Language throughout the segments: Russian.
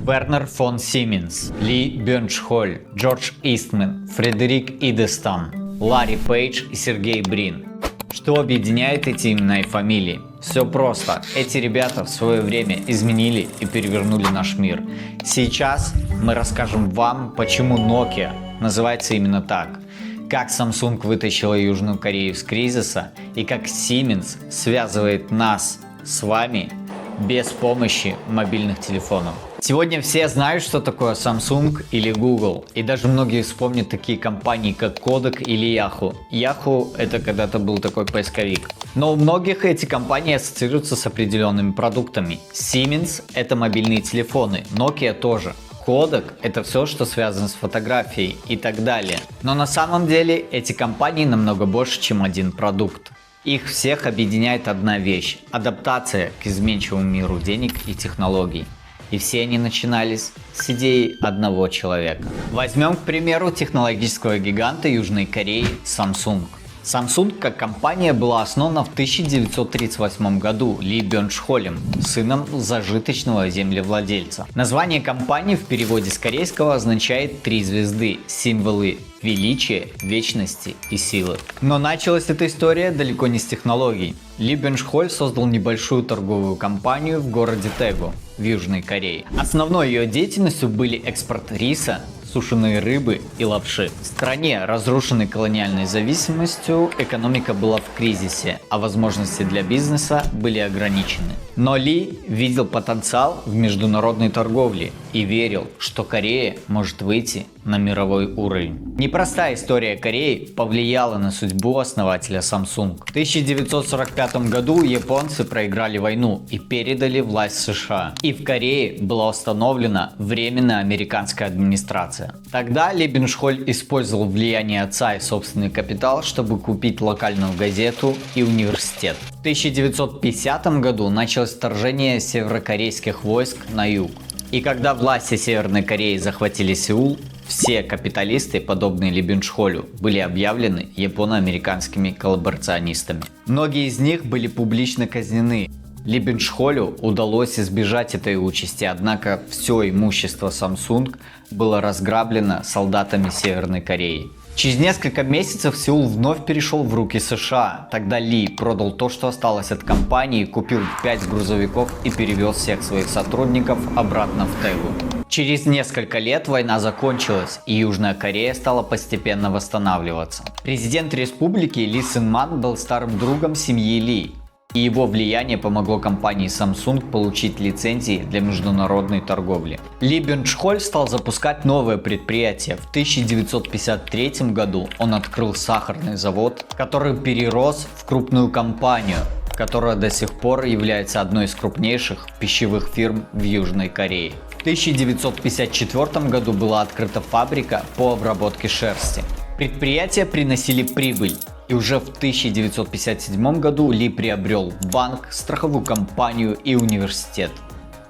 Вернер фон Сименс, Ли Бёрншхоль, Джордж Истман, Фредерик Идестам, Ларри Пейдж и Сергей Брин. Что объединяет эти имена и фамилии? Все просто. Эти ребята в свое время изменили и перевернули наш мир. Сейчас мы расскажем вам, почему Nokia называется именно так, как Samsung вытащила Южную Корею из кризиса и как Siemens связывает нас с вами без помощи мобильных телефонов. Сегодня все знают, что такое Samsung или Google, и даже многие вспомнят такие компании, как Kodak или Yahoo. Yahoo это когда-то был такой поисковик. Но у многих эти компании ассоциируются с определенными продуктами. Siemens это мобильные телефоны, Nokia тоже. Kodak это все, что связано с фотографией и так далее. Но на самом деле эти компании намного больше, чем один продукт. Их всех объединяет одна вещь – адаптация к изменчивому миру денег и технологий. И все они начинались с идеи одного человека. Возьмем, к примеру, технологического гиганта Южной Кореи Samsung. Samsung как компания была основана в 1938 году Ли Бёрншхолем, сыном зажиточного землевладельца. Название компании в переводе с корейского означает «три звезды», символы величия, вечности и силы. Но началась эта история далеко не с технологий. Ли Бёрншхоль создал небольшую торговую компанию в городе Тэгу в Южной Корее. Основной ее деятельностью были экспорт риса, сушеные рыбы и лапши. В стране, разрушенной колониальной зависимостью, экономика была в кризисе, а возможности для бизнеса были ограничены. Но Ли видел потенциал в международной торговле и верил, что Корея может выйти на мировой уровень. Непростая история Кореи повлияла на судьбу основателя Samsung. В 1945 году японцы проиграли войну и передали власть США. И в Корее была установлена временная американская администрация. Тогда Ли Бёрншхоль использовал влияние отца и собственный капитал, чтобы купить локальную газету и университет. В 1950 году началось вторжение северокорейских войск на юг. И когда власти Северной Кореи захватили Сеул, все капиталисты, подобные Ли Бёрншхолю, были объявлены японо-американскими коллаборационистами. Многие из них были публично казнены. Ли Бёрншхолю удалось избежать этой участи, однако все имущество Samsung было разграблено солдатами Северной Кореи. Через несколько месяцев Сеул вновь перешел в руки США. Тогда Ли продал то, что осталось от компании, купил 5 грузовиков и перевез всех своих сотрудников обратно в Тэгу. Через несколько лет война закончилась, и Южная Корея стала постепенно восстанавливаться. Президент республики Ли Сын Ман был старым другом семьи Ли. И его влияние помогло компании Samsung получить лицензии для международной торговли. Ли Бёрншхоль стал запускать новые предприятия. В 1953 году он открыл сахарный завод, который перерос в крупную компанию, которая до сих пор является одной из крупнейших пищевых фирм в Южной Корее. В 1954 году была открыта фабрика по обработке шерсти. Предприятия приносили прибыль. И уже в 1957 году Ли приобрел банк, страховую компанию и университет.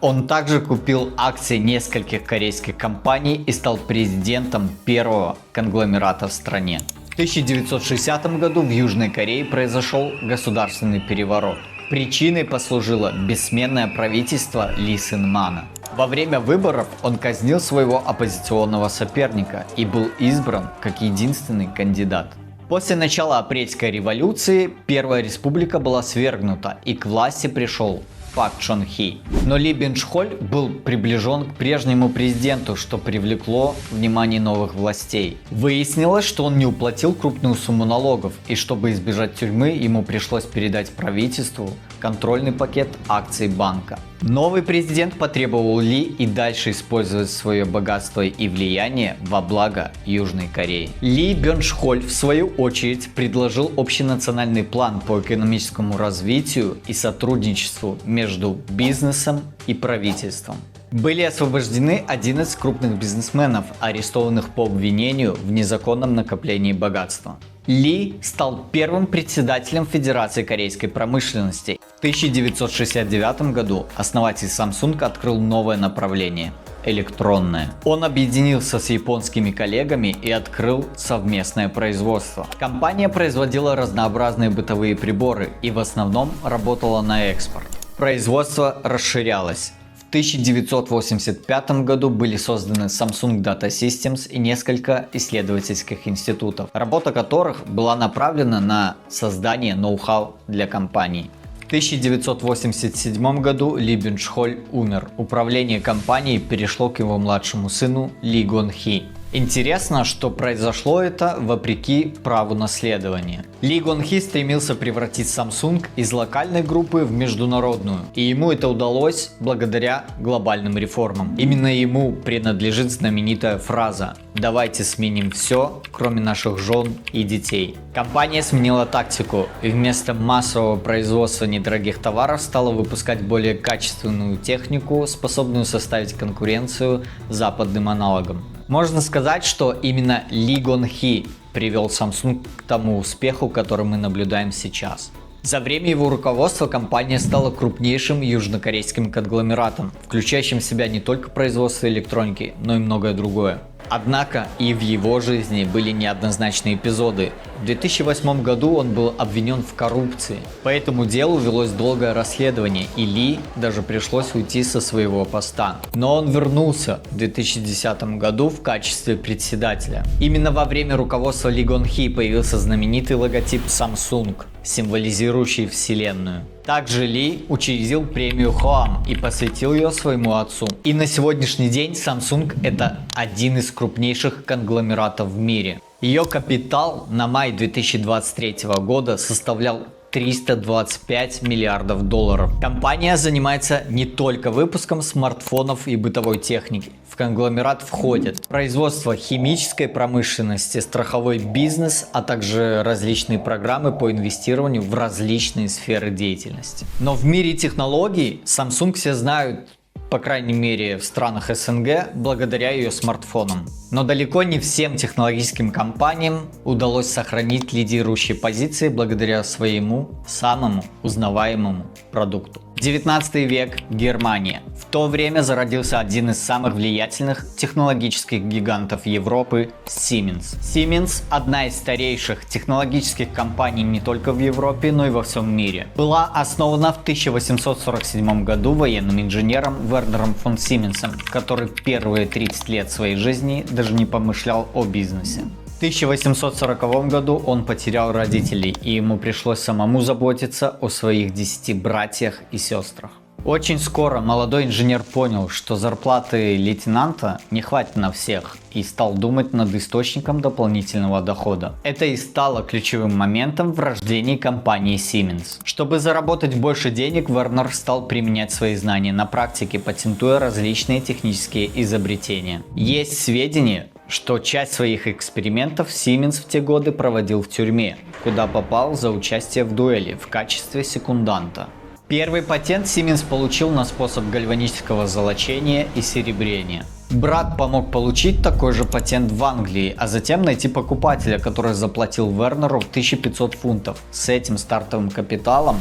Он также купил акции нескольких корейских компаний и стал президентом первого конгломерата в стране. В 1960 году в Южной Корее произошел государственный переворот. Причиной послужило бессменное правительство Ли Сын Мана. Во время выборов он казнил своего оппозиционного соперника и был избран как единственный кандидат. После начала апрельской революции Первая республика была свергнута, и к власти пришел Пак Чон Хи. Но Ли Бёрншхоль был приближен к прежнему президенту, что привлекло внимание новых властей. Выяснилось, что он не уплатил крупную сумму налогов, и чтобы избежать тюрьмы, ему пришлось передать правительству контрольный пакет акций банка. Новый президент потребовал Ли и дальше использовать свое богатство и влияние во благо Южной Кореи. Ли Бёрншхоль, в свою очередь, предложил общенациональный план по экономическому развитию и сотрудничеству между бизнесом и правительством. Были освобождены 11 крупных бизнесменов, арестованных по обвинению в незаконном накоплении богатства. Ли стал первым председателем Федерации корейской промышленности. В 1969 году основатель Samsung открыл новое направление – электронное. Он объединился с японскими коллегами и открыл совместное производство. Компания производила разнообразные бытовые приборы и в основном работала на экспорт. Производство расширялось. В 1985 году были созданы Samsung Data Systems и несколько исследовательских институтов, работа которых была направлена на создание ноу-хау для компаний. В 1987 году Ли Бёнчхоль умер. Управление компанией перешло к его младшему сыну Ли Гонхи. Интересно, что произошло это вопреки праву наследования. Ли Гонхи стремился превратить Samsung из локальной группы в международную, и ему это удалось благодаря глобальным реформам. Именно ему принадлежит знаменитая фраза «Давайте сменим все, кроме наших жен и детей». Компания сменила тактику и вместо массового производства недорогих товаров стала выпускать более качественную технику, способную составить конкуренцию западным аналогам. Можно сказать, что именно Ли Гонхи привел Samsung к тому успеху, который мы наблюдаем сейчас. За время его руководства компания стала крупнейшим южнокорейским конгломератом, включающим в себя не только производство электроники, но и многое другое. Однако и в его жизни были неоднозначные эпизоды. В 2008 году он был обвинен в коррупции. По этому делу велось долгое расследование, и Ли даже пришлось уйти со своего поста. Но он вернулся в 2010 году в качестве председателя. Именно во время руководства Ли Гонхи появился знаменитый логотип Samsung, символизирующий вселенную. Также Ли учредил премию Хоам и посвятил ее своему отцу. И на сегодняшний день Samsung это один из крупнейших конгломератов в мире. Ее капитал на май 2023 года составлял 325 миллиардов долларов. Компания занимается не только выпуском смартфонов и бытовой техники. В конгломерат входят производство химической промышленности, страховой бизнес, а также различные программы по инвестированию в различные сферы деятельности. Но в мире технологий Samsung все знают, по крайней мере в странах СНГ, благодаря ее смартфонам. Но далеко не всем технологическим компаниям удалось сохранить лидирующие позиции благодаря своему самому узнаваемому продукту. 19 век, Германия. В то время зародился один из самых влиятельных технологических гигантов Европы – Siemens. Siemens – одна из старейших технологических компаний не только в Европе, но и во всем мире. Была основана в 1847 году военным инженером Вернером фон Сименсом, который первые 30 лет своей жизни даже не помышлял о бизнесе. В 1840 году он потерял родителей, и ему пришлось самому заботиться о своих 10 братьях и сестрах. Очень скоро молодой инженер понял, что зарплаты лейтенанта не хватит на всех, и стал думать над источником дополнительного дохода. Это и стало ключевым моментом в рождении компании Siemens. Чтобы заработать больше денег, Вернер стал применять свои знания на практике, патентуя различные технические изобретения. Есть сведения, что часть своих экспериментов Siemens в те годы проводил в тюрьме, куда попал за участие в дуэли в качестве секунданта. Первый патент Siemens получил на способ гальванического золочения и серебрения. Брат помог получить такой же патент в Англии, а затем найти покупателя, который заплатил Вернеру 1500 фунтов. С этим стартовым капиталом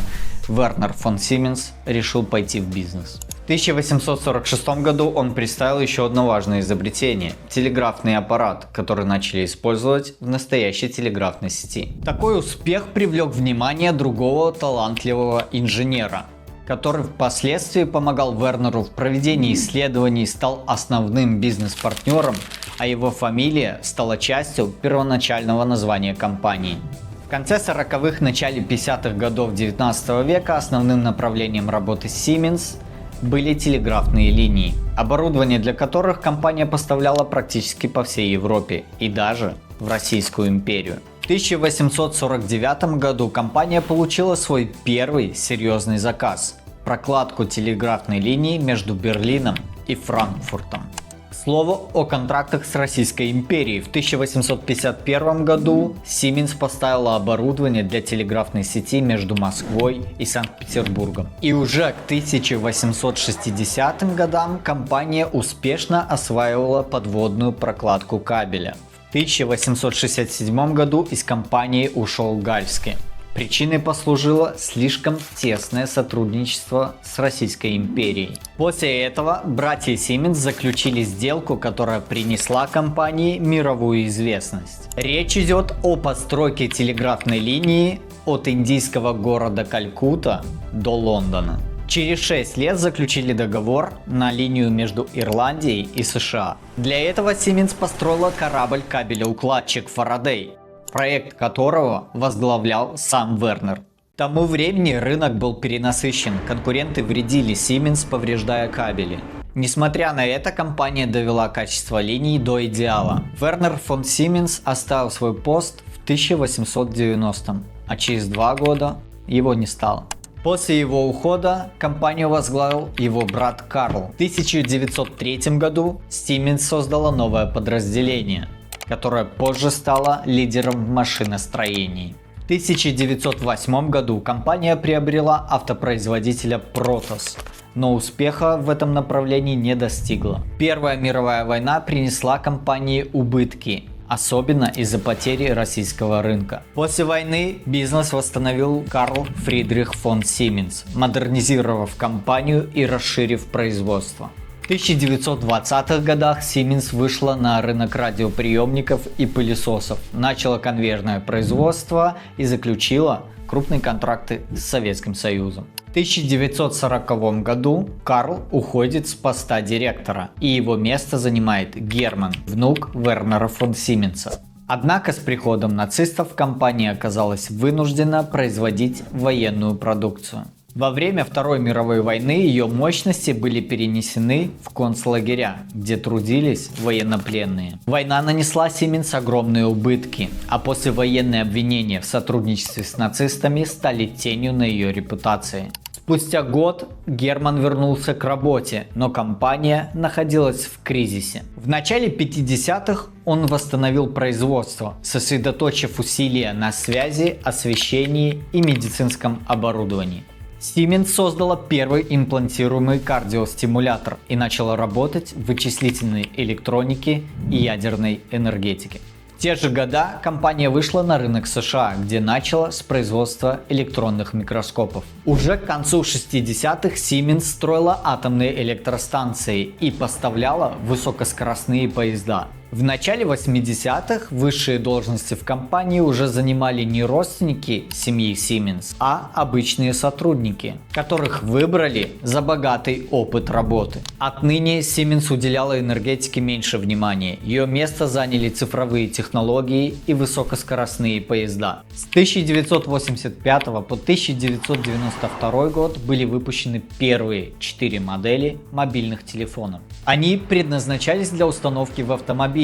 Вернер фон Siemens решил пойти в бизнес. В 1846 году он представил еще одно важное изобретение – телеграфный аппарат, который начали использовать в настоящей телеграфной сети. Такой успех привлек внимание другого талантливого инженера, который впоследствии помогал Вернеру в проведении исследований, стал основным бизнес-партнером, а его фамилия стала частью первоначального названия компании. В конце 40-х, начале 50-х годов 19 века основным направлением работы Siemens были телеграфные линии, оборудование для которых компания поставляла практически по всей Европе и даже в Российскую империю. В 1849 году компания получила свой первый серьезный заказ – прокладку телеграфной линии между Берлином и Франкфуртом. К слову о контрактах с Российской империей. В 1851 году Siemens поставила оборудование для телеграфной сети между Москвой и Санкт-Петербургом. И уже к 1860 годам компания успешно осваивала подводную прокладку кабеля. В 1867 году из компании ушел Гальский. Причиной послужило слишком тесное сотрудничество с Российской империей. После этого братья Siemens заключили сделку, которая принесла компании мировую известность. Речь идет о постройке телеграфной линии от индийского города Калькутта до Лондона. Через 6 лет заключили договор на линию между Ирландией и США. Для этого Siemens построила корабль кабелеукладчик Фарадей, проект которого возглавлял сам Вернер. К тому времени рынок был перенасыщен, конкуренты вредили Siemens, повреждая кабели. Несмотря на это, компания довела качество линий до идеала. Вернер фон Siemens оставил свой пост в 1890, а через 2 года его не стало. После его ухода компанию возглавил его брат Карл. В 1903 году Siemens создала новое подразделение, которое позже стало лидером в машиностроении. В 1908 году компания приобрела автопроизводителя Protos, но успеха в этом направлении не достигла. Первая мировая война принесла компании убытки, особенно из-за потери российского рынка. После войны бизнес восстановил Карл Фридрих фон Siemens, модернизировав компанию и расширив производство. В 1920-х годах Siemens вышла на рынок радиоприемников и пылесосов, начала конвейерное производство и заключила крупные контракты с Советским Союзом. В 1940 году Карл уходит с поста директора, и его место занимает Герман, внук Вернера фон Siemens. Однако с приходом нацистов компания оказалась вынуждена производить военную продукцию. Во время Второй мировой войны ее мощности были перенесены в концлагеря, где трудились военнопленные. Война нанесла Siemens огромные убытки, а послевоенные обвинения в сотрудничестве с нацистами стали тенью на ее репутации. Спустя год Герман вернулся к работе, но компания находилась в кризисе. В начале 50-х он восстановил производство, сосредоточив усилия на связи, освещении и медицинском оборудовании. Siemens создала первый имплантируемый кардиостимулятор и начала работать в вычислительной электронике и ядерной энергетике. В те же года компания вышла на рынок США, где начала с производства электронных микроскопов. Уже к концу 60-х Siemens строила атомные электростанции и поставляла высокоскоростные поезда. В начале 80-х высшие должности в компании уже занимали не родственники семьи Siemens, а обычные сотрудники, которых выбрали за богатый опыт работы. Отныне Siemens уделяла энергетике меньше внимания. Ее место заняли цифровые технологии и высокоскоростные поезда. С 1985 по 1992 год были выпущены первые 4 модели мобильных телефонов. Они предназначались для установки в автомобилях,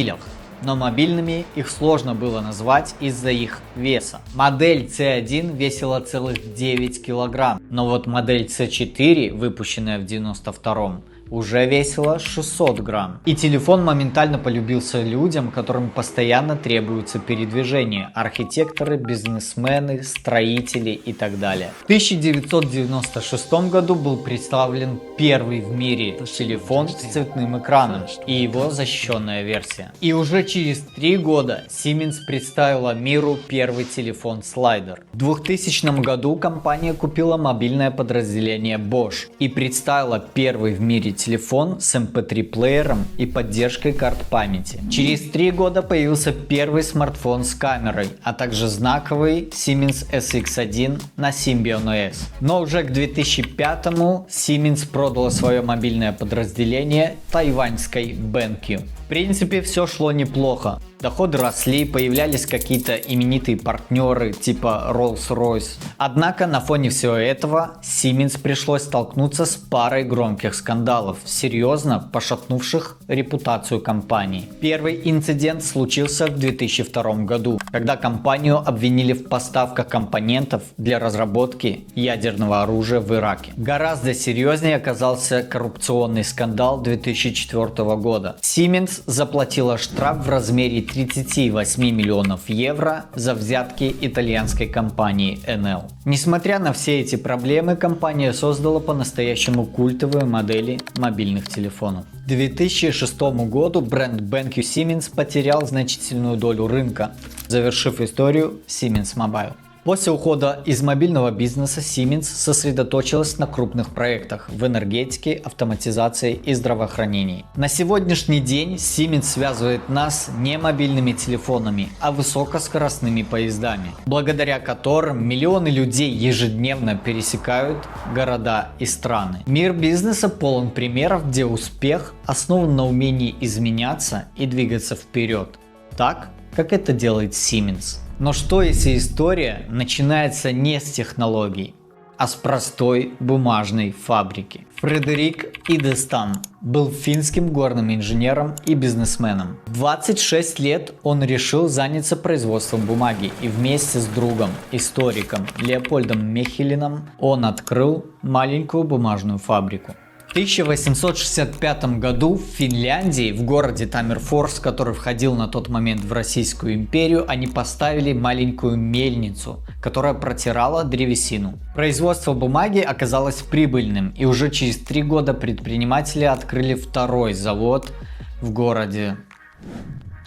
но мобильными их сложно было назвать из-за их веса. Модель C1 весила целых 9 килограмм, но вот модель C4, выпущенная в 1992, уже весила 600 грамм. И телефон моментально полюбился людям, которым постоянно требуется передвижение: архитекторы, бизнесмены, строители и так далее. В 1996 году был представлен первый в мире телефон с цветным экраном и его защищенная версия. И уже через 3 года Siemens представила миру первый телефон-слайдер. В 2000 году компания купила мобильное подразделение Bosch и представила первый в мире телефон с MP3-плеером и поддержкой карт памяти. Через 3 года появился первый смартфон с камерой, а также знаковый Siemens SX1 на Symbian OS. Но уже к 2005-му Siemens продала свое мобильное подразделение тайваньской BenQ. В принципе, все шло неплохо. Доходы росли, появлялись какие-то именитые партнеры типа Rolls-Royce. Однако на фоне всего этого Siemens пришлось столкнуться с парой громких скандалов, серьезно пошатнувших репутацию компании. Первый инцидент случился в 2002 году, когда компанию обвинили в поставках компонентов для разработки ядерного оружия в Ираке. Гораздо серьезнее оказался коррупционный скандал 2004 года. Siemens заплатила штраф в размере 38 миллионов евро за взятки итальянской компании Enel. Несмотря на все эти проблемы, компания создала по-настоящему культовые модели мобильных телефонов. К 2006 году бренд BenQ Siemens потерял значительную долю рынка, завершив историю Siemens Mobile. После ухода из мобильного бизнеса Siemens сосредоточилась на крупных проектах в энергетике, автоматизации и здравоохранении. На сегодняшний день Siemens связывает нас не мобильными телефонами, а высокоскоростными поездами, благодаря которым миллионы людей ежедневно пересекают города и страны. Мир бизнеса полон примеров, где успех основан на умении изменяться и двигаться вперед, так как это делает Siemens. Но что если история начинается не с технологий, а с простой бумажной фабрики? Фредерик Идестам был финским горным инженером и бизнесменом. В 26 лет он решил заняться производством бумаги и вместе с другом, историком Леопольдом Мехелином, он открыл маленькую бумажную фабрику. В 1865 году в Финляндии, в городе Таммерфорс, который входил на тот момент в Российскую империю, они поставили маленькую мельницу, которая протирала древесину. Производство бумаги оказалось прибыльным, и уже через 3 года предприниматели открыли второй завод в городе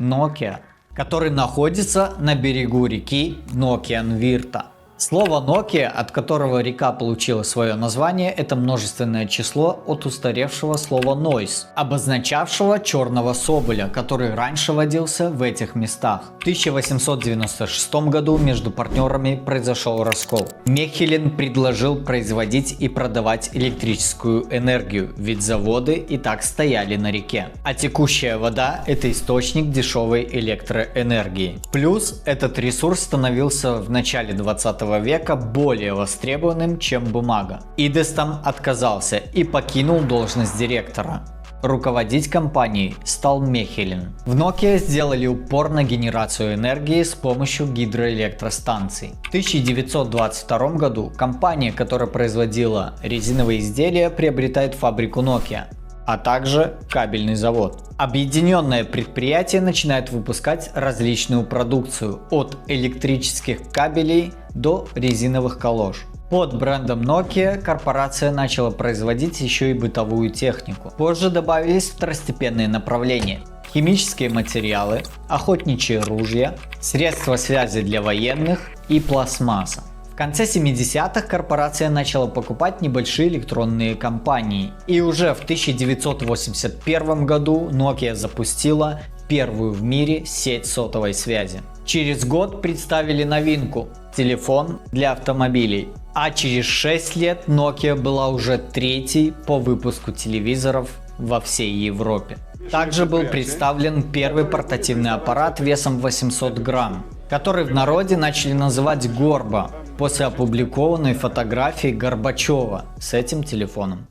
Nokia, который находится на берегу реки Нокианвирта. Слово Nokia, от которого река получила свое название, это множественное число от устаревшего слова noise, обозначавшего черного соболя, который раньше водился в этих местах. В 1896 году между партнерами произошел раскол. Мехелин предложил производить и продавать электрическую энергию, ведь заводы и так стояли на реке. А текущая вода – это источник дешевой электроэнергии. Плюс этот ресурс становился в начале 20 века более востребованным, чем бумага. Идестам отказался и покинул должность директора. Руководить компанией стал Мехелин. В Nokia сделали упор на генерацию энергии с помощью гидроэлектростанций. В 1922 году компания, которая производила резиновые изделия, приобретает фабрику Nokia, а также кабельный завод. Объединенное предприятие начинает выпускать различную продукцию, от электрических кабелей до резиновых колош. Под брендом Nokia корпорация начала производить еще и бытовую технику. Позже добавились второстепенные направления: химические материалы, охотничьи ружья, средства связи для военных и пластмасса. В конце 70-х корпорация начала покупать небольшие электронные компании, и уже в 1981 году Nokia запустила первую в мире сеть сотовой связи. Через год представили новинку – телефон для автомобилей, а через 6 лет Nokia была уже третьей по выпуску телевизоров во всей Европе. Также был представлен первый портативный аппарат весом 800 грамм, который в народе начали называть Горба, после опубликованной фотографии Горбачева с этим телефоном.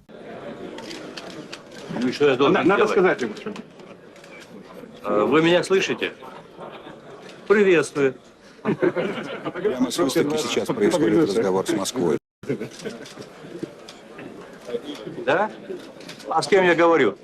Ну и что я должен Надо делать? сказать ему. Вы меня слышите? Приветствую. Прямо с выставки сейчас происходит разговор с Москвой. Да? А с кем я говорю?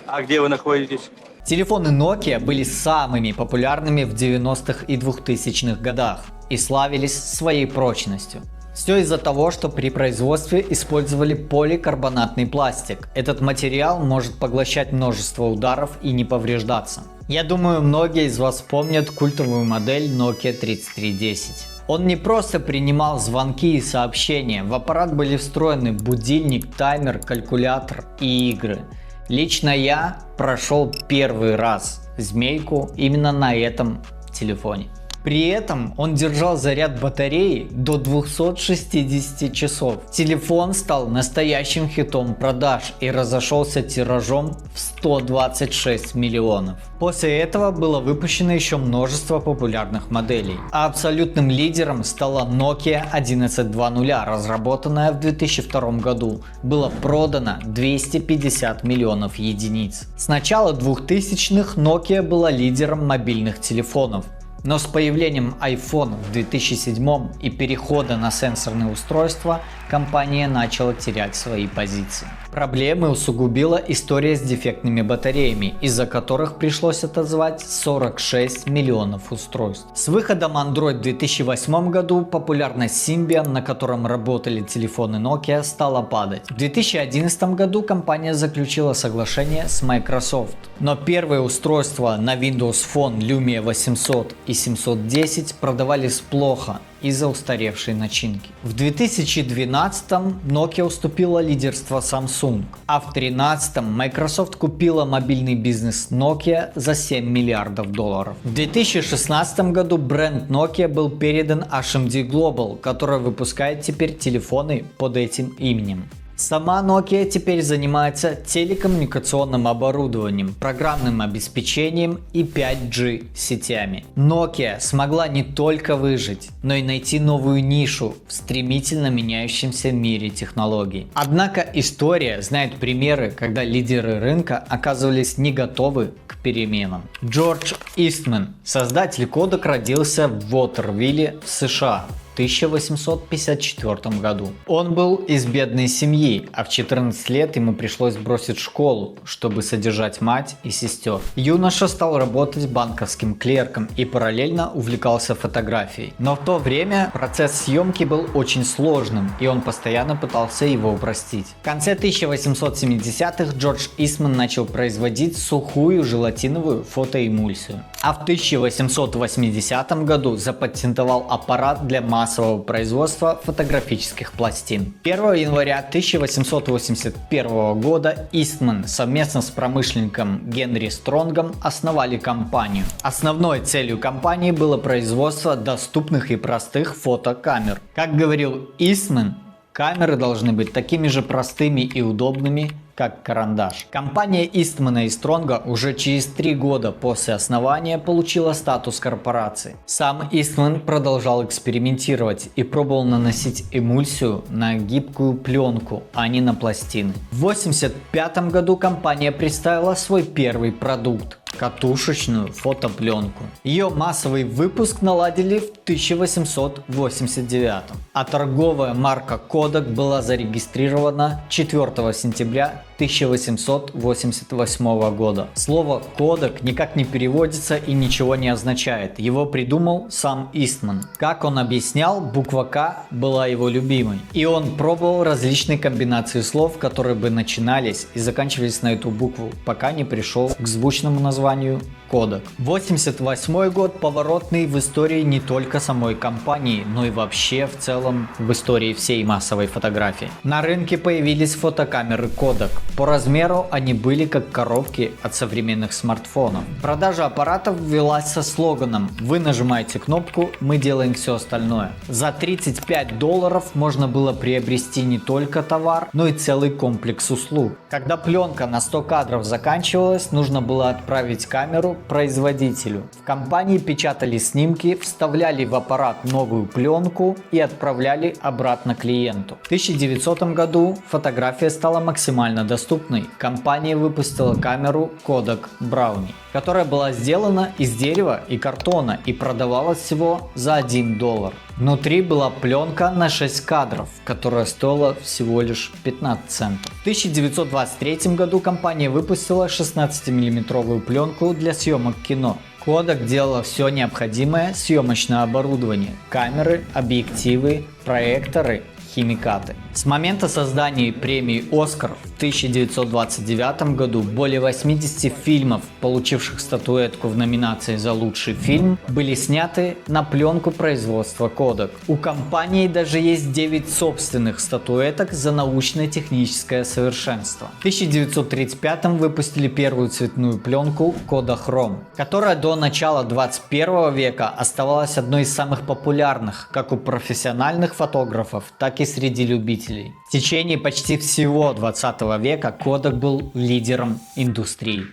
А где вы находитесь? Телефоны Nokia были самыми популярными в 90-х и 2000-х годах и славились своей прочностью. Все из-за того, что при производстве использовали поликарбонатный пластик. Этот материал может поглощать множество ударов и не повреждаться. Я думаю, многие из вас помнят культовую модель Nokia 3310. Он не просто принимал звонки и сообщения, в аппарат были встроены будильник, таймер, калькулятор и игры. Лично я прошел первый раз змейку именно на этом телефоне. При этом он держал заряд батареи до 260 часов. Телефон стал настоящим хитом продаж и разошелся тиражом в 126 миллионов. После этого было выпущено еще множество популярных моделей. А абсолютным лидером стала Nokia 1120, разработанная в 2002 году. Было продано 250 миллионов единиц. С начала 2000-х Nokia была лидером мобильных телефонов. Но с появлением iPhone в 2007 и перехода на сенсорные устройства компания начала терять свои позиции. Проблемы усугубила история с дефектными батареями, из-за которых пришлось отозвать 46 миллионов устройств. С выходом Android в 2008 году популярность Symbian, на котором работали телефоны Nokia, стала падать. В 2011 году компания заключила соглашение с Microsoft. Но первые устройства на Windows Phone Lumia 800 и 710 продавались плохо из-за устаревшей начинки. В 2012-м Nokia уступила лидерство Samsung, а в 2013-м Microsoft купила мобильный бизнес Nokia за $7 миллиардов. В 2016 году бренд Nokia был передан HMD Global, которая выпускает теперь телефоны под этим именем. Сама Nokia теперь занимается телекоммуникационным оборудованием, программным обеспечением и 5G сетями. Nokia смогла не только выжить, но и найти новую нишу в стремительно меняющемся мире технологий. Однако история знает примеры, когда лидеры рынка оказывались не готовы к переменам. Джордж Истман, создатель Kodak, родился в Уотервилле в США. В 1854 году. Он был из бедной семьи, а в 14 лет ему пришлось бросить школу, чтобы содержать мать и сестер. Юноша стал работать банковским клерком и параллельно увлекался фотографией. Но в то время процесс съемки был очень сложным, и он постоянно пытался его упростить. В конце 1870-х Джордж Истман начал производить сухую желатиновую фотоэмульсию. А в 1880 году запатентовал аппарат для массового производства фотографических пластин. 1 января 1881 года Истман совместно с промышленником Генри Стронгом основали компанию. Основной целью компании было производство доступных и простых фотокамер. Как говорил Истман, камеры должны быть такими же простыми и удобными, как карандаш. Компания Истмана и Стронга уже через 3 года после основания получила статус корпорации. Сам Истман продолжал экспериментировать и пробовал наносить эмульсию на гибкую пленку, а не на пластины. В 1985 году компания представила свой первый продукт – катушечную фотопленку. Ее массовый выпуск наладили в 1889, а торговая марка Kodak была зарегистрирована 4 сентября 1888 года. Слово Kodak никак не переводится и ничего не означает. Его придумал сам Истман. Как он объяснял, буква К была его любимой. И он пробовал различные комбинации слов, которые бы начинались и заканчивались на эту букву, пока не пришел к звучному названию Kodak. 88 год поворотный в истории не только самой компании, но и вообще в целом в истории всей массовой фотографии. На рынке появились фотокамеры Kodak. По размеру они были как коробки от современных смартфонов. Продажа аппаратов велась со слоганом «Вы нажимаете кнопку, мы делаем все остальное». За $35 можно было приобрести не только товар, но и целый комплекс услуг. Когда пленка на 100 кадров заканчивалась, нужно было отправить камеру производителю. В компании печатали снимки, вставляли в аппарат новую пленку и отправляли обратно клиенту. В 1900 году фотография стала максимально доступной. Компания выпустила камеру Kodak Brownie, которая была сделана из дерева и картона и продавалась всего за $1. Внутри была пленка на 6 кадров, которая стоила всего лишь 15 центов. В 1923 году компания выпустила 16-мм пленку для съемок кино. Kodak делала все необходимое съемочное оборудование: камеры, объективы, проекторы, химикаты. С момента создания премии «Оскар» в 1929 году более 80 фильмов, получивших статуэтку в номинации за лучший фильм, были сняты на пленку производства Kodak. У компании даже есть 9 собственных статуэток за научно-техническое совершенство. В 1935 выпустили первую цветную пленку Kodachrome, которая до начала 21 века оставалась одной из самых популярных как у профессиональных фотографов, так и среди любителей. В течение почти всего 20 века Kodak был лидером индустрии.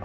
В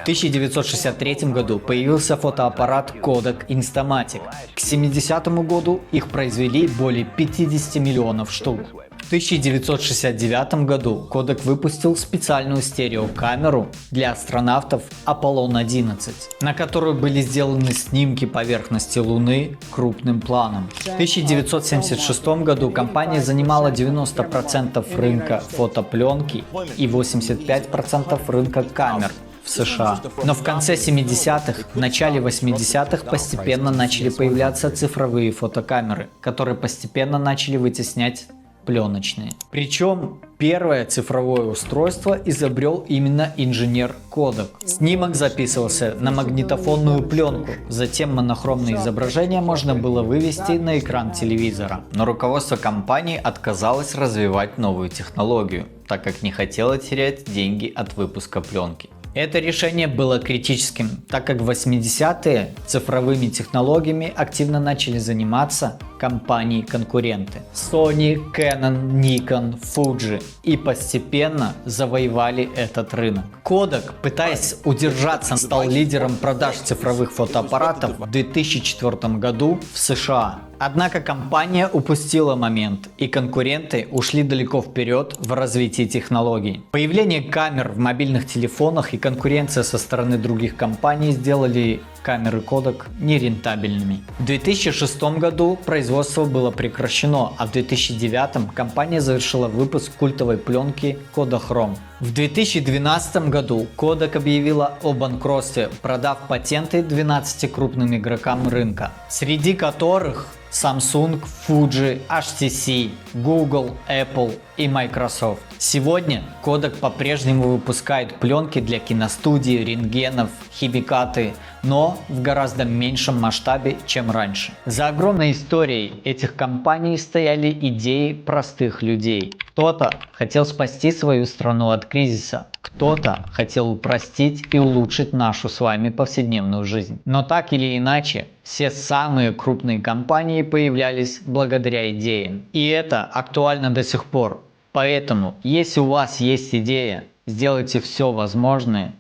1963 году появился фотоаппарат Kodak Instamatic. К 1970 году их произвели более 50 миллионов штук. В 1969 году Kodak выпустил специальную стереокамеру для астронавтов Аполлон 11, на которую были сделаны снимки поверхности Луны крупным планом. В 1976 году компания занимала 90% рынка фотопленки и 85% рынка камер в США. Но в конце 70-х, в начале 80-х постепенно начали появляться цифровые фотокамеры, которые постепенно начали вытеснять пленочные. Причем первое цифровое устройство изобрел именно инженер Kodak. Снимок записывался на магнитофонную пленку, затем монохромное изображение можно было вывести на экран телевизора. Но руководство компании отказалось развивать новую технологию, так как не хотело терять деньги от выпуска пленки. Это решение было критическим, так как в 80-е цифровыми технологиями активно начали заниматься компании-конкуренты Sony, Canon, Nikon, Fuji и постепенно завоевали этот рынок. Kodak, пытаясь удержаться, стал лидером продаж цифровых фотоаппаратов в 2004 году в США. Однако компания упустила момент, и конкуренты ушли далеко вперед в развитии технологий. Появление камер в мобильных телефонах и конкуренция со стороны других компаний сделали камеры Kodak нерентабельными. В 2006 году производство было прекращено, а в 2009 компания завершила выпуск культовой пленки Kodachrome. В 2012 году Kodak объявила о банкротстве, продав патенты 12 крупным игрокам рынка, среди которых Samsung, Fuji, HTC, Google, Apple и Microsoft. Сегодня Kodak по-прежнему выпускает пленки для киностудий, рентгенов, химикаты, но в гораздо меньшем масштабе, чем раньше. За огромной историей этих компаний стояли идеи простых людей. Кто-то хотел спасти свою страну от кризиса, кто-то хотел упростить и улучшить нашу с вами повседневную жизнь. Но так или иначе, все самые крупные компании появлялись благодаря идеям. И это актуально до сих пор. Поэтому, если у вас есть идея, сделайте все возможное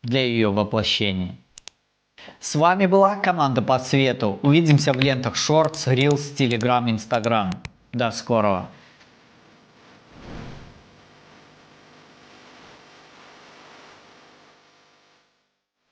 для ее воплощения. С вами была команда по цвету. Увидимся в лентах Shorts, Reels, Telegram, Instagram. До скорого.